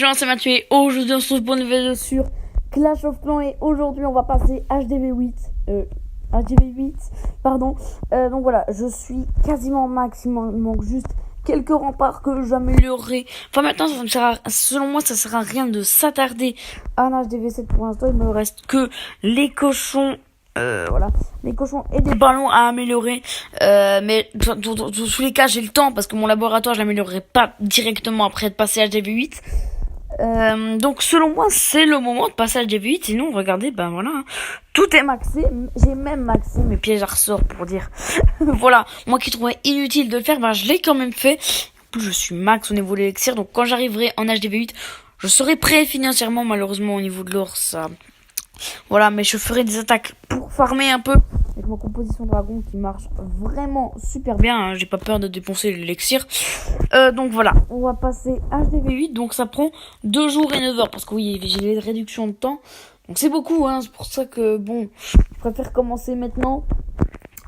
Jean, c'est Mathieu et aujourd'hui on se retrouve pour une nouvelle sur Clash of Clans et aujourd'hui on va passer HDV8 pardon. Donc voilà, je suis quasiment max, il me manque juste quelques remparts que j'améliorerai. Enfin maintenant ça me sert à, selon moi ça sert à rien de s'attarder à un HDV7 pour l'instant, il me reste que les cochons. Voilà, les cochons et des ballons à améliorer, mais dans tous les cas j'ai le temps parce que mon laboratoire je l'améliorerai pas directement après de passer à HDV8. Donc selon moi c'est le moment de passer à HDV8. Sinon regardez, ben voilà, hein, tout est maxé. J'ai même maxé mes pièges à ressort pour dire. Voilà, moi qui trouvais inutile de le faire, ben je l'ai quand même fait. En plus je suis max au niveau de l'élixir, donc quand j'arriverai en HDV8 je serai prêt financièrement. Malheureusement au niveau de l'or ça... Voilà, mais je ferai des attaques pour farmer un peu avec ma composition dragon qui marche vraiment super bien, hein. J'ai pas peur de dépenser l'élixir. Donc voilà, on va passer HDV8. Donc ça prend 2 jours et 9 heures parce que oui, j'ai les réductions de temps. Donc c'est beaucoup, hein. C'est pour ça que bon, je préfère commencer maintenant.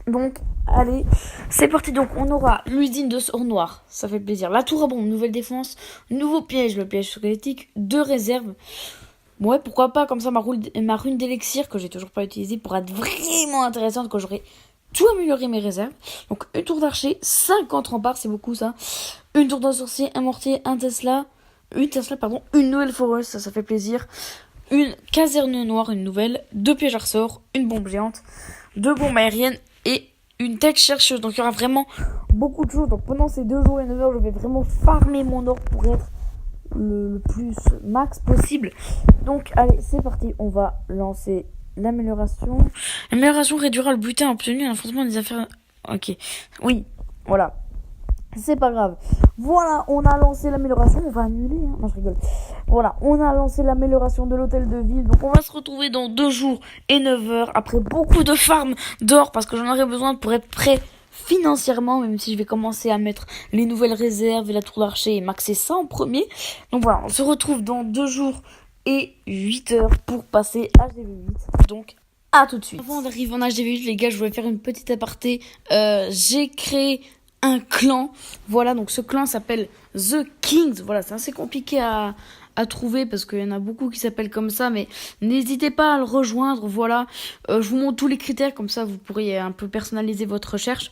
Donc allez, c'est parti. Donc on aura l'usine de sort noir, ça fait plaisir. La tour à bombe, nouvelle défense, nouveau piège, le piège squelettique, 2 réserves. Ouais, pourquoi pas, comme ça ma rune d'élixir que j'ai toujours pas utilisée pourra être vraiment intéressante quand j'aurai tout amélioré mes réserves. Donc une tour d'archer, 50 remparts, c'est beaucoup ça. Une tour d'un sorcier, un mortier, une nouvelle foreuse, ça fait plaisir. Une caserne noire, une nouvelle, 2 pièges à ressort, une bombe géante, 2 bombes aériennes et une tête chercheuse. Donc il y aura vraiment beaucoup de choses. Donc pendant ces 2 jours et 9 heures, je vais vraiment farmer mon or pour être le plus max possible. Donc allez, c'est parti, on va lancer l'amélioration. L'amélioration réduira le butin obtenu en affrontement des affaires. Ok, oui, voilà, c'est pas grave. Voilà, on a lancé l'amélioration. On va annuler, hein. Non, je rigole. Voilà, on a lancé l'amélioration de l'hôtel de ville. Donc on va se retrouver dans 2 jours et 9 heures après beaucoup de farm d'or parce que j'en aurai besoin pour être prêt financièrement, même si je vais commencer à mettre les nouvelles réserves et la tour d'archer et maxer ça en premier. Donc voilà, on se retrouve dans 2 jours et 8 heures pour passer HDV8. Donc à tout de suite. Avant d'arriver en HDV8 les gars, je voulais faire une petite aparté. J'ai créé un clan. Voilà, donc ce clan s'appelle The Kings. Voilà, c'est assez compliqué à trouver parce qu'il y en a beaucoup qui s'appellent comme ça, mais n'hésitez pas à le rejoindre. Voilà, je vous montre tous les critères, comme ça vous pourriez un peu personnaliser votre recherche.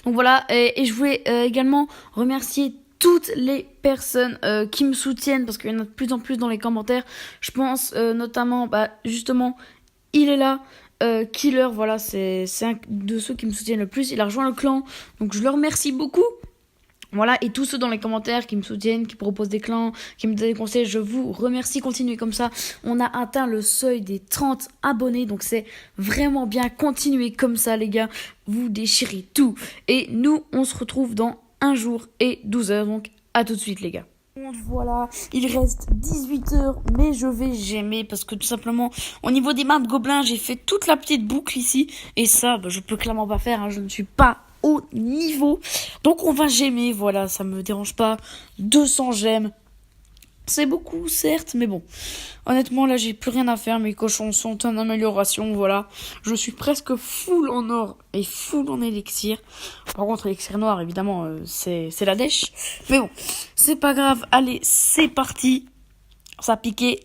Donc voilà, et je voulais également remercier toutes les personnes qui me soutiennent parce qu'il y en a de plus en plus dans les commentaires. Je pense notamment, justement, il est là, Killer, voilà, c'est un de ceux qui me soutiennent le plus. Il a rejoint le clan, donc je le remercie beaucoup. Voilà, et tous ceux dans les commentaires qui me soutiennent, qui proposent des clans, qui me donnent des conseils, je vous remercie, continuez comme ça. On a atteint le seuil des 30 abonnés, donc c'est vraiment bien, continuez comme ça les gars, vous déchirez tout. Et nous, on se retrouve dans 1 jour et 12 heures, donc à tout de suite les gars. Voilà, il reste 18 heures, mais je vais gémer parce que tout simplement, au niveau des maps gobelins, j'ai fait toute la petite boucle ici, et ça, je peux clairement pas faire, hein, je ne suis pas au niveau. Donc on va gémer, voilà, ça me dérange pas. 200 gemmes, c'est beaucoup certes, mais bon, honnêtement là j'ai plus rien à faire, mes cochons sont en amélioration, voilà. Je suis presque full en or et full en élixir. Par contre élixir noir évidemment c'est la dèche, mais bon c'est pas grave. Allez, c'est parti, ça a piqué.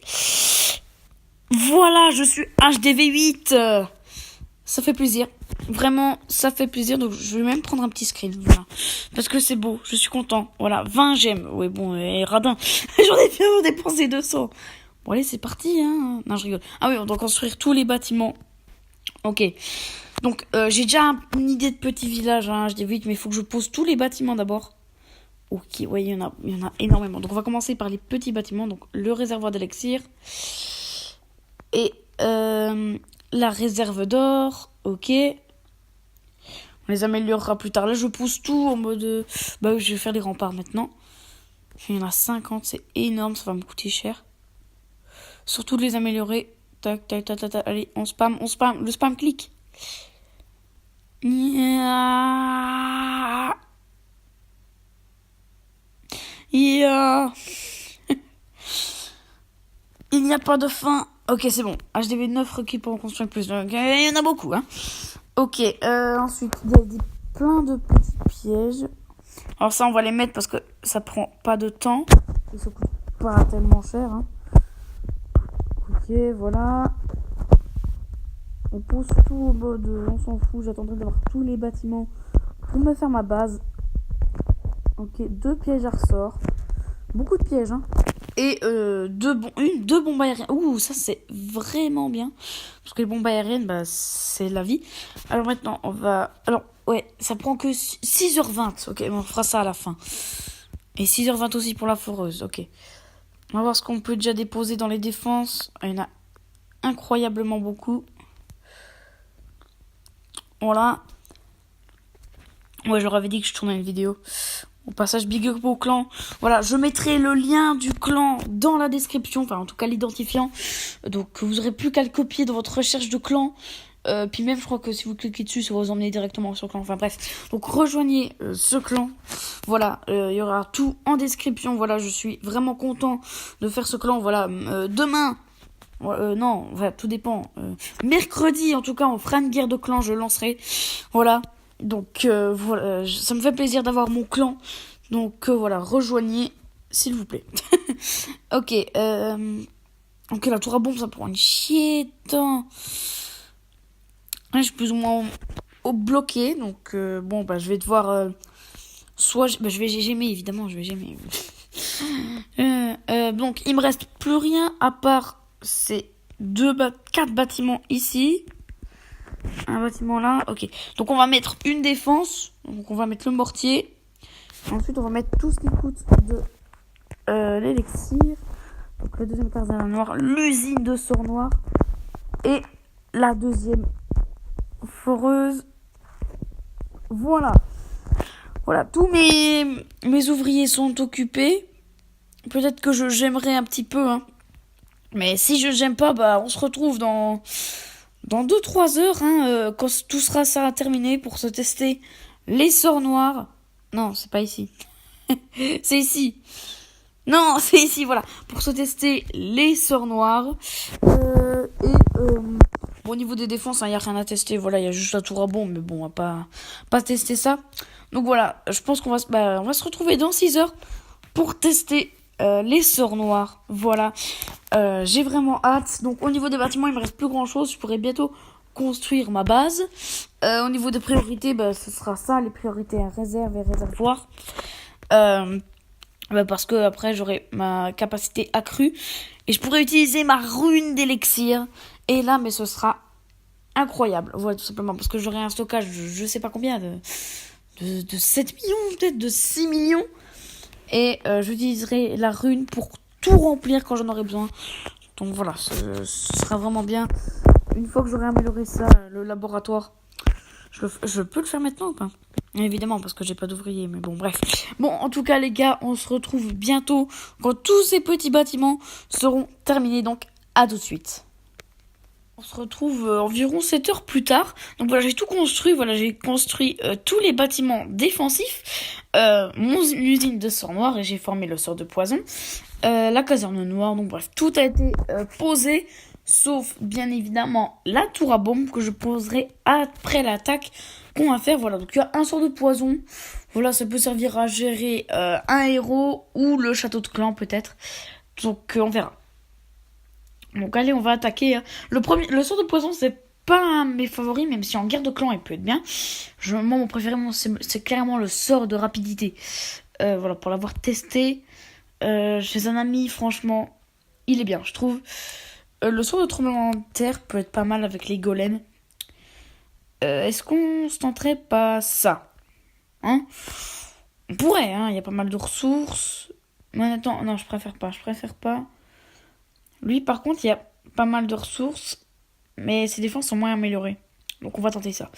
Voilà, je suis HDV8. Ça fait plaisir. Vraiment, ça fait plaisir. Donc, je vais même prendre un petit screen. Voilà. Parce que c'est beau. Je suis content. Voilà. 20 gemmes. Oui, bon, et radin. J'en ai bien dépensé 200. Bon, allez, c'est parti, hein. Non, je rigole. Ah oui, on doit construire tous les bâtiments. Ok. Donc, j'ai déjà une idée de petit village, hein. Je dis vite, mais il faut que je pose tous les bâtiments d'abord. Ok, ouais, il y en a énormément. Donc, on va commencer par les petits bâtiments. Donc, le réservoir d'élixir. Et, la réserve d'or, ok. On les améliorera plus tard. Là, je pousse tout en mode... je vais faire les remparts maintenant. Il y en a 50, c'est énorme, ça va me coûter cher. Surtout de les améliorer. Tac, tac, tac, tac, tac. Allez, on spam. Le spam clique. Yeah. Yeah. Il n'y a pas de fin. Ok, c'est bon. HDV 9 requis pour en construire plus. Donc, il y en a beaucoup, hein. Ok, ensuite, il y a plein de petits pièges. Alors ça, on va les mettre parce que ça prend pas de temps. Et ça coûte pas tellement cher. Hein. Ok, voilà. On pose tout au mode, on s'en fout. J'attendrai d'avoir tous les bâtiments pour me faire ma base. Ok, 2 pièges à ressort. Beaucoup de pièges, hein. Et deux bombes aériennes. Ouh, ça c'est vraiment bien. Parce que les bombes aériennes, bah, c'est la vie. Alors maintenant, on va... Alors, ouais, ça prend que 6h20. Ok, on fera ça à la fin. Et 6h20 aussi pour la foreuse, ok. On va voir ce qu'on peut déjà déposer dans les défenses. Il y en a incroyablement beaucoup. Voilà. Ouais, je leur avais dit que je tournais une vidéo. Au passage, big up au clan. Voilà, je mettrai le lien du clan dans la description. Enfin, en tout cas, l'identifiant. Donc, vous aurez plus qu'à le copier dans votre recherche de clan. Puis même, je crois que si vous cliquez dessus, ça va vous emmener directement sur le clan. Enfin, bref. Donc, rejoignez ce clan. Voilà, il y aura tout en description. Voilà, je suis vraiment content de faire ce clan. Voilà, demain... non, voilà, tout dépend. Mercredi, en tout cas, on fera une guerre de clans, je lancerai. Voilà. Donc, voilà, ça me fait plaisir d'avoir mon clan. Donc, voilà, rejoignez, s'il vous plaît. Ok, ok, la tour à bombe, ça prend une chier de temps. Là, je suis plus ou moins bloqué. Donc, bon, bah, je vais devoir... soit... je vais gémer, évidemment, je vais gémer. Donc, il me reste plus rien à part ces 4 bâtiments ici. Un bâtiment là, ok. Donc on va mettre une défense. Donc on va mettre le mortier. Ensuite on va mettre tout ce qui coûte de l'élixir. Donc le deuxième caserne noir, l'usine de sort noir. Et la deuxième foreuse. Voilà. Voilà, tous mes ouvriers sont occupés. Peut-être que j'aimerais un petit peu, hein. Mais si je j'aime pas, bah on se retrouve dans 2-3 heures, hein, quand tout sera ça terminé pour se tester les sorts noirs. Non, c'est pas ici. C'est ici. Non, c'est ici, voilà. Pour se tester les sorts noirs. Bon, au niveau des défenses, il n'y a rien à tester. Voilà, il y a juste la tour à bombe. Mais bon, on va pas tester ça. Donc voilà, je pense qu'on on va se retrouver dans 6 heures pour tester les sorts noirs. Voilà. J'ai vraiment hâte. Donc au niveau des bâtiments, il me reste plus grand chose. Je pourrais bientôt construire ma base. Au niveau des priorités, bah, ce sera ça, les priorités à réserve et réservoir. Parce que après j'aurai ma capacité accrue et je pourrais utiliser ma rune d'élixir. Et là, mais ce sera incroyable. Voilà, tout simplement parce que j'aurai un stockage, je sais pas combien, de 7 millions, peut-être de 6 millions. Et j'utiliserai la rune pour tout remplir quand j'en aurai besoin. Donc voilà, ce sera vraiment bien. Une fois que j'aurai amélioré ça, le laboratoire, je peux le faire maintenant ou pas? Évidemment, parce que j'ai pas d'ouvrier, mais bon, bref. Bon, en tout cas, les gars, on se retrouve bientôt quand tous ces petits bâtiments seront terminés. Donc, à tout de suite. On se retrouve environ 7 heures plus tard. Donc voilà, j'ai tout construit. Voilà, j'ai construit tous les bâtiments défensifs. Mon usine de sort noir et j'ai formé le sort de poison. La caserne noire. Donc bref, tout a été posé. Sauf bien évidemment la tour à bombe que je poserai après l'attaque qu'on va faire. Voilà, donc il y a un sort de poison. Voilà, ça peut servir à gérer un héros ou le château de clan peut-être. Donc on verra. Donc allez, on va attaquer. Le sort de poison, c'est pas un de mes favoris, même si en guerre de clan, il peut être bien. Moi, mon préféré, c'est clairement le sort de rapidité. Voilà, pour l'avoir testé chez un ami, franchement, il est bien, je trouve. Le sort de tremblement de terre peut être pas mal avec les golems. Est-ce qu'on se tenterait pas ça, hein? On pourrait, hein, il y a pas mal de ressources. Mais attends, non, je préfère pas. Lui, par contre, il y a pas mal de ressources, mais ses défenses sont moins améliorées. Donc, on va tenter ça.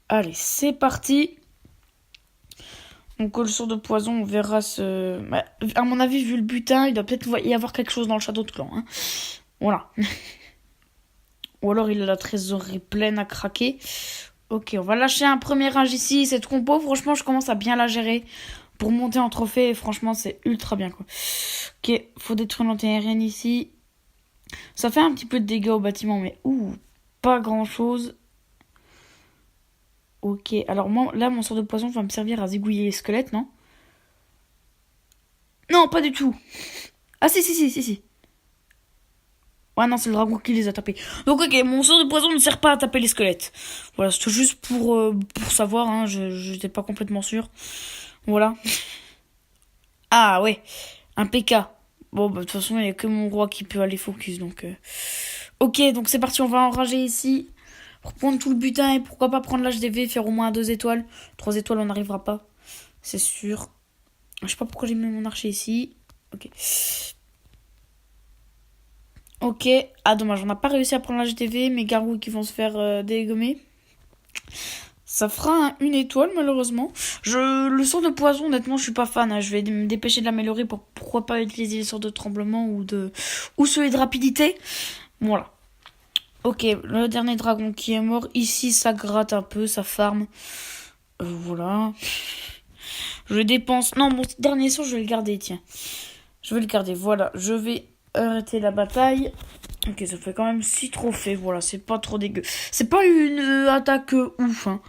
Allez, c'est parti. Donc, le sort de poison, on verra ce... Bah, à mon avis, vu le butin, il doit peut-être y avoir quelque chose dans le château de clan. Hein. Voilà. Ou alors, il a la trésorerie pleine à craquer. Ok, on va lâcher un premier rage ici. Cette compo, franchement, je commence à bien la gérer. Pour monter en trophée, franchement, c'est ultra bien, quoi. Ok, faut détruire l'anti-aérienne ici. Ça fait un petit peu de dégâts au bâtiment, mais pas grand-chose. Ok, alors moi, là, mon sort de poison va me servir à zigouiller les squelettes, non? Non, pas du tout. Ah si. Ouais, non, c'est le dragon qui les a tapés. Donc, ok, mon sort de poison ne sert pas à taper les squelettes. Voilà, c'était juste pour savoir, hein, je n'étais pas complètement sûr. Voilà. Ah, ouais, un PK. Bon, bah, de toute façon, il n'y a que mon roi qui peut aller focus, donc... Ok, donc c'est parti, on va enrager ici. Pour prendre tout le butin et pourquoi pas prendre l'HDV, faire au moins 2 étoiles. 3 étoiles, on n'arrivera pas, c'est sûr. Je sais pas pourquoi j'ai mis mon archer ici. Ok. Ok. Ah, dommage, on n'a pas réussi à prendre l'HDV. Mes gargouilles qui vont se faire dégommer. Ça fera une étoile, malheureusement. Le sort de poison, honnêtement, je suis pas fan. Hein. Je vais me dépêcher de l'améliorer pour pourquoi pas utiliser les sorts de tremblement ou celui de rapidité. Voilà. Ok, le dernier dragon qui est mort. Ici, ça gratte un peu, ça farme. Voilà. Je dépense... Non, mon dernier sort, je vais le garder, tiens. Je vais le garder, voilà. Je vais arrêter la bataille. Ok, ça fait quand même 6 trophées, voilà, c'est pas trop dégueu. C'est pas une attaque ouf, hein.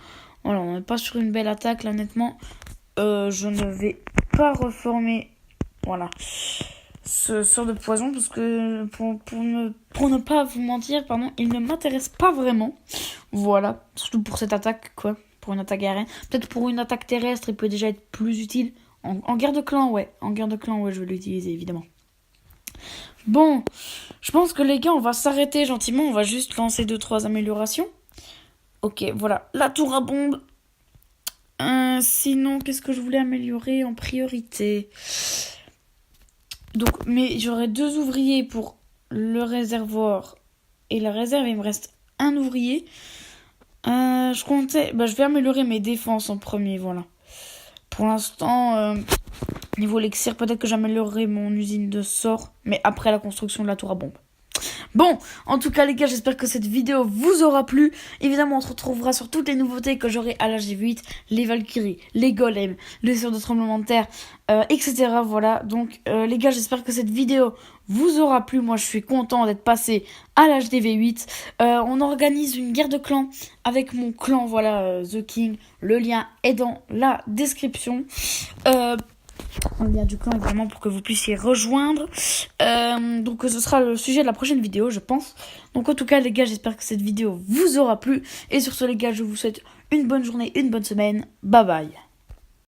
Voilà, on n'est pas sur une belle attaque, là, honnêtement. Je ne vais pas reformer, voilà, ce sort de poison, parce que, pour ne pas vous mentir, pardon, il ne m'intéresse pas vraiment. Voilà, surtout pour cette attaque, quoi, pour une attaque aérienne. Peut-être pour une attaque terrestre, il peut déjà être plus utile. En guerre de clan, ouais. En guerre de clan, ouais, je vais l'utiliser, évidemment. Bon, je pense que les gars, on va s'arrêter gentiment. On va juste lancer 2-3 améliorations. Ok, voilà. La tour à bombe. Sinon, qu'est-ce que je voulais améliorer en priorité? Donc, mais j'aurais 2 ouvriers pour le réservoir et la réserve. Il me reste un ouvrier. Je comptais... Bah, je vais améliorer mes défenses en premier, voilà. Pour l'instant... Niveau élixir, peut-être que j'améliorerai mon usine de sorts, mais après la construction de la tour à bombe. Bon, en tout cas les gars, j'espère que cette vidéo vous aura plu. Évidemment, on se retrouvera sur toutes les nouveautés que j'aurai à l'âge 8, les Valkyries, les golems, les sorts de tremblement de terre, etc. Voilà, donc les gars, j'espère que cette vidéo vous aura plu. Moi, je suis content d'être passé à l'âge des V8. On organise une guerre de clans avec mon clan, voilà, The King. Le lien est dans la description. Le lien du clan évidemment pour que vous puissiez rejoindre. Donc ce sera le sujet de la prochaine vidéo, je pense. Donc en tout cas les gars, j'espère que cette vidéo vous aura plu. Et sur ce les gars, je vous souhaite une bonne journée, une bonne semaine. Bye bye.